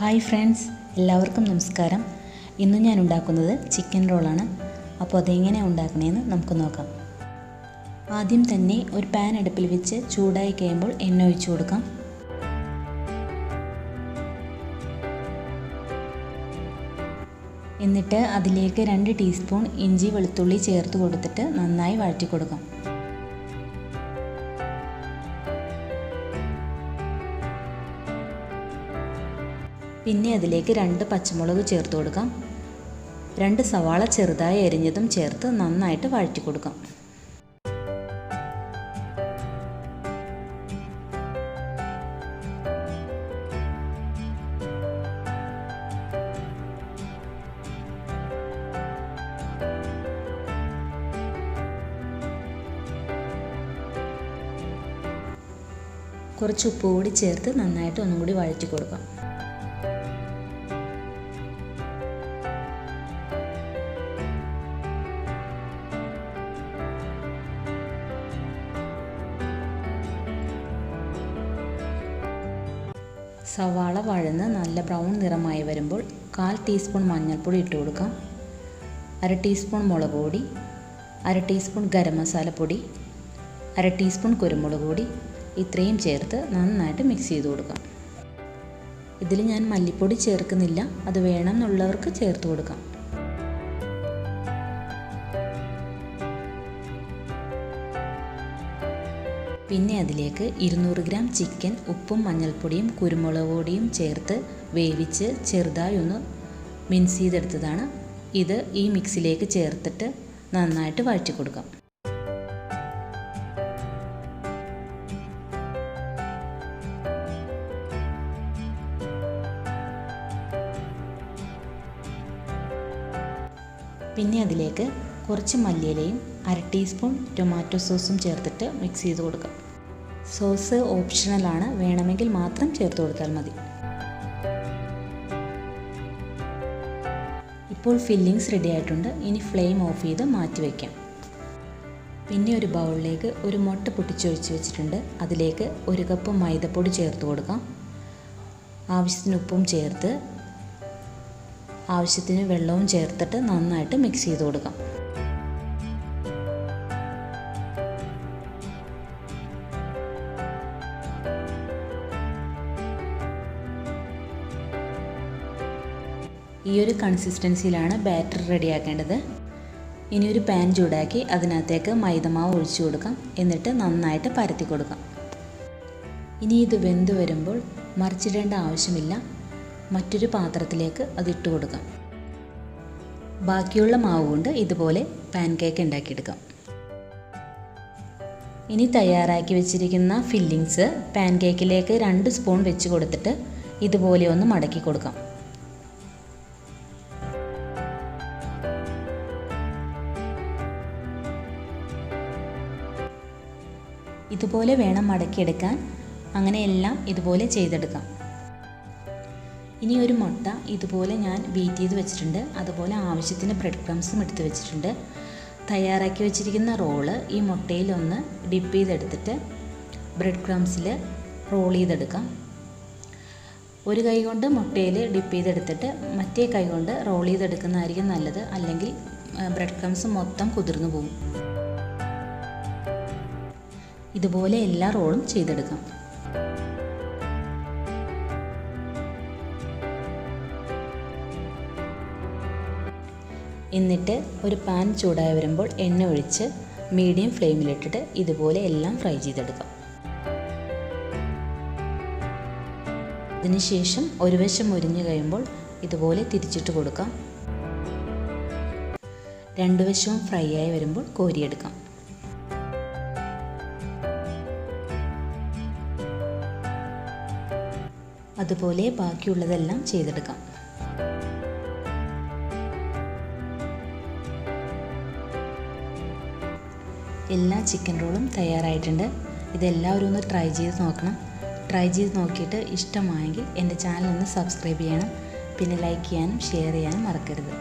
Hi friends, എല്ലാവർക്കും നമസ്കാരം. ഇന്ന് ഞാൻ ഉണ്ടാക്കുന്നത് ചിക്കൻ റോളാണ്. അപ്പോൾ അതെങ്ങനെ ഉണ്ടാക്കണമെന്ന് നമുക്ക് നോക്കാം. ആദ്യം തന്നെ ഒരു പാൻ അടുപ്പിൽ വെച്ച് ചൂടായി കഴിയുമ്പോൾ എണ്ണ ഒഴിച്ചു കൊടുക്കാം. എന്നിട്ട് അതിലേക്ക് 2 ടീസ്പൂൺ ഇഞ്ചി വെളുത്തുള്ളി ചേർത്ത് കൊടുത്തിട്ട് നന്നായി വഴറ്റി കൊടുക്കാം. പിന്നെ അതിലേക്ക് 2 പച്ചമുളക് ചേർത്ത് കൊടുക്കാം. 2 സവാള ചെറുതായി അരിഞ്ഞതും ചേർത്ത് നന്നായിട്ട് വഴറ്റി കൊടുക്കാം. കുറച്ച് ഉപ്പ് കൂടി ചേർത്ത് നന്നായിട്ട് ഒന്നും കൂടി വഴറ്റി കൊടുക്കാം. സവാള വഴന്ന് നല്ല ബ്രൗൺ നിറമായി വരുമ്പോൾ 1/4 ടീസ്പൂൺ മഞ്ഞൾപ്പൊടി ഇട്ട് കൊടുക്കാം. 1/2 ടീസ്പൂൺ മുളക് പൊടി, 1/2 ടീസ്പൂൺ ഗരം മസാലപ്പൊടി, 1/2 ടീസ്പൂൺ കുരുമുളക് പൊടി, ഇത്രയും ചേർത്ത് നന്നായിട്ട് മിക്സ് ചെയ്ത് കൊടുക്കാം. ഇതിൽ ഞാൻ മല്ലിപ്പൊടി ചേർക്കുന്നില്ല, അത് വേണം എന്നുള്ളവർക്ക് ചേർത്ത് കൊടുക്കാം. പിന്നെ അതിലേക്ക് 200 ഗ്രാം ചിക്കൻ ഉപ്പും മഞ്ഞൾപ്പൊടിയും കുരുമുളക് പൊടിയും ചേർത്ത് വേവിച്ച് ചെറുതായി ഒന്ന് മിക്സ് ചെയ്തെടുത്തതാണ്. ഇത് ഈ മിക്സിലേക്ക് ചേർത്തിട്ട് നന്നായിട്ട് വഴറ്റി കൊടുക്കാം. പിന്നെ അതിലേക്ക് കുറച്ച് മല്ലിയിലയും 1/2 ടീസ്പൂൺ ടൊമാറ്റോ സോസും ചേർത്തിട്ട് മിക്സ് ചെയ്ത് കൊടുക്കാം. സോസ് ഓപ്ഷണലാണ്, വേണമെങ്കിൽ മാത്രം ചേർത്ത് കൊടുത്താൽ മതി. ഇപ്പോൾ ഫില്ലിങ്സ് റെഡി ആയിട്ടുണ്ട്. ഇനി ഫ്ലെയിം ഓഫ് ചെയ്ത് മാറ്റി വയ്ക്കാം. പിന്നെ ഒരു ബൗളിലേക്ക് ഒരു മുട്ട പൊട്ടിച്ചൊഴിച്ച് വെച്ചിട്ടുണ്ട്. അതിലേക്ക് 1 കപ്പ് മൈദപ്പൊടി ചേർത്ത് കൊടുക്കാം. ആവശ്യത്തിന് ഉപ്പും ചേർത്ത് ആവശ്യത്തിന് വെള്ളവും ചേർത്തിട്ട് നന്നായിട്ട് മിക്സ് ചെയ്ത് കൊടുക്കാം. ഈ ഒരു കൺസിസ്റ്റൻസിയിലാണ് ബാറ്റർ റെഡിയാക്കേണ്ടത്. ഇനി ഒരു പാൻ ചൂടാക്കി അതിനകത്തേക്ക് മൈദമാവ് ഒഴിച്ചു കൊടുക്കാം. എന്നിട്ട് നന്നായിട്ട് പരത്തി കൊടുക്കാം. ഇനി ഇത് വെന്ത് വരുമ്പോൾ മറിച്ചിടേണ്ട ആവശ്യമില്ല, മറ്റൊരു പാത്രത്തിലേക്ക് അതിട്ട് കൊടുക്കാം. ബാക്കിയുള്ള മാവ് കൊണ്ട് ഇതുപോലെ പാൻ കേക്ക് ഉണ്ടാക്കിയെടുക്കാം. ഇനി തയ്യാറാക്കി വെച്ചിരിക്കുന്ന ഫില്ലിങ്സ് പാൻ കേക്കിലേക്ക് 2 സ്പൂൺ വെച്ച് കൊടുത്തിട്ട് ഇതുപോലെ ഒന്ന് മടക്കി കൊടുക്കാം. ഇതുപോലെ വേണം മടക്കിയെടുക്കാൻ. അങ്ങനെ എല്ലാം ഇതുപോലെ ചെയ്തെടുക്കാം. ഇനി ഒരു മുട്ട ഇതുപോലെ ഞാൻ ബീറ്റ് ചെയ്ത് വെച്ചിട്ടുണ്ട്. അതുപോലെ ആവശ്യത്തിന് ബ്രെഡ് ക്രംസും എടുത്ത് വെച്ചിട്ടുണ്ട്. തയ്യാറാക്കി വെച്ചിരിക്കുന്ന റോള് ഈ മുട്ടയിലൊന്ന് ഡിപ്പ് ചെയ്തെടുത്തിട്ട് ബ്രെഡ് ക്രംസിൽ റോൾ ചെയ്തെടുക്കാം. ഒരു കൈ കൊണ്ട് മുട്ടയിൽ ഡിപ്പ് ചെയ്തെടുത്തിട്ട് മറ്റേ കൈ കൊണ്ട് റോൾ ചെയ്തെടുക്കുന്നതായിരിക്കും നല്ലത്, അല്ലെങ്കിൽ ബ്രെഡ് ക്രംസ് മൊത്തം കുതിർന്നു പോകും. ഇതുപോലെ എല്ലാ റോളും ചെയ്തെടുക്കാം. എന്നിട്ട് ഒരു പാൻ ചൂടായി വരുമ്പോൾ എണ്ണ ഒഴിച്ച് മീഡിയം ഫ്ലെയിമിലിട്ടിട്ട് ഇതുപോലെ എല്ലാം ഫ്രൈ ചെയ്തെടുക്കാം. അതിനുശേഷം ഒരു വശം മുരിഞ്ഞു കഴിയുമ്പോൾ ഇതുപോലെ തിരിച്ചിട്ട് കൊടുക്കാം. 2 വശവും ഫ്രൈ ആയി വരുമ്പോൾ കോരിയെടുക്കാം. അതുപോലെ ബാക്കിയുള്ളതെല്ലാം ചെയ്തെടുക്കാം. എല്ലാ ചിക്കൻ റോളും തയ്യാറായിട്ടുണ്ട്. ഇതെല്ലാവരും ഒന്ന് ട്രൈ ചെയ്ത് നോക്കണം. ട്രൈ ചെയ്ത് നോക്കിയിട്ട് ഇഷ്ടമായെങ്കിൽ എൻ്റെ ചാനൽ ഒന്ന് സബ്സ്ക്രൈബ് ചെയ്യണം. പിന്നെ ലൈക്ക് ചെയ്യാനും ഷെയർ ചെയ്യാനും മറക്കരുത്.